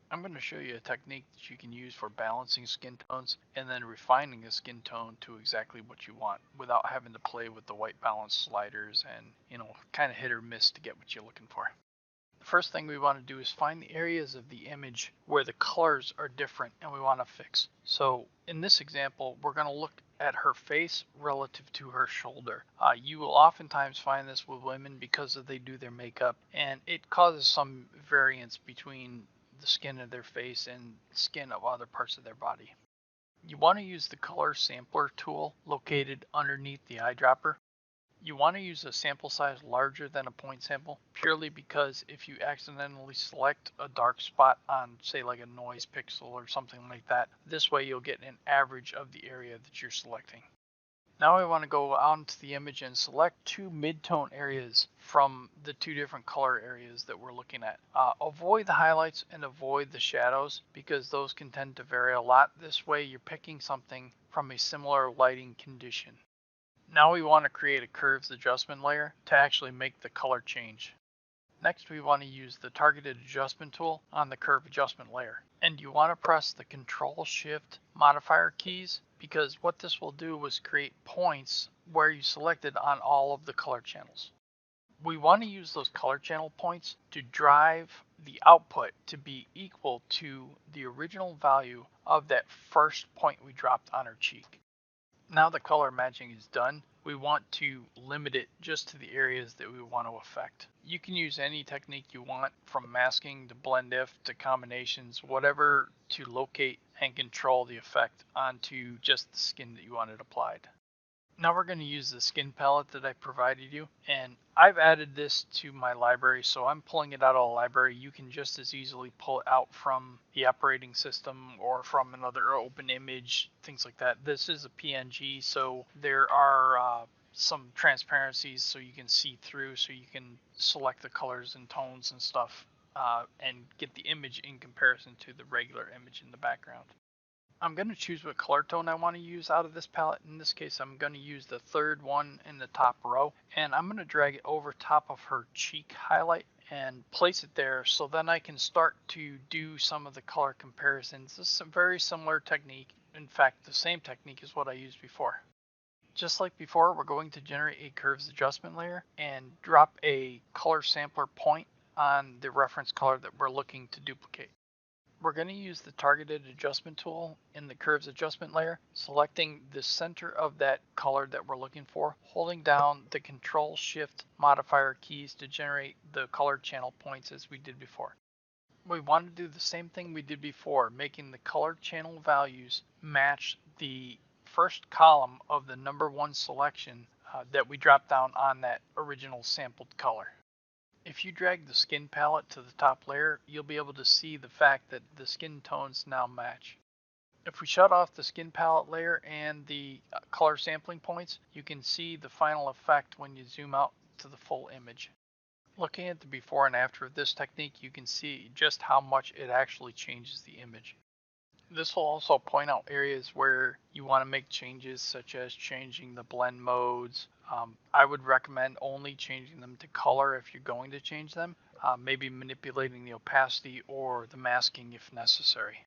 I'm going to show you a technique that you can use for balancing skin tones and then refining a skin tone to exactly what you want without having to play with the white balance sliders and, kind of hit or miss to get what you're looking for. The first thing we want to do is find the areas of the image where the colors are different and we want to fix. So in this example, we're going to look at her face relative to her shoulder. You will oftentimes find this with women because they do their makeup, and it causes some variance between the skin of their face and skin of other parts of their body. You want to use the color sampler tool located underneath the eyedropper. You want to use a sample size larger than a point sample purely because if you accidentally select a dark spot on, say, like a noise pixel or something like that, this way you'll get an average of the area that you're selecting. Now we want to go onto the image and select two mid-tone areas from the two different color areas that we're looking at. Avoid the highlights and avoid the shadows because those can tend to vary a lot. This way you're picking something from a similar lighting condition. Now we want to create a curves adjustment layer to actually make the color change. Next we want to use the targeted adjustment tool on the curve adjustment layer. And you want to press the Control Shift modifier keys because what this will do is create points where you selected on all of the color channels. We want to use those color channel points to drive the output to be equal to the original value of that first point we dropped on her cheek. Now the color matching is done, we want to limit it just to the areas that we want to affect. You can use any technique you want, from masking to blend if to combinations, whatever, to locate and control the effect onto just the skin that you want it applied. Now we're going to use the skin palette that I provided you, and I've added this to my library, so I'm pulling it out of the library. You can just as easily pull it out from the operating system or from another open image, things like that. This is a PNG, so there are some transparencies so you can see through, so you can select the colors and tones and stuff, and get the image in comparison to the regular image in the background. I'm going to choose what color tone I want to use out of this palette. In this case, I'm going to use the third one in the top row, and I'm going to drag it over top of her cheek highlight and place it there, so then I can start to do some of the color comparisons. This is a very similar technique. In fact, the same technique as what I used before. Just like before, we're going to generate a curves adjustment layer and drop a color sampler point on the reference color that we're looking to duplicate. We're going to use the targeted adjustment tool in the curves adjustment layer, selecting the center of that color that we're looking for, holding down the Control Shift modifier keys to generate the color channel points as we did before. We want to do the same thing we did before, making the color channel values match the first column of the number one selection that we dropped down on that original sampled color. If you drag the skin palette to the top layer, you'll be able to see the fact that the skin tones now match. If we shut off the skin palette layer and the color sampling points, you can see the final effect when you zoom out to the full image. Looking at the before and after of this technique, you can see just how much it actually changes the image. This will also point out areas where you want to make changes, such as changing the blend modes. I would recommend only changing them to color if you're going to change them, maybe manipulating the opacity or the masking if necessary.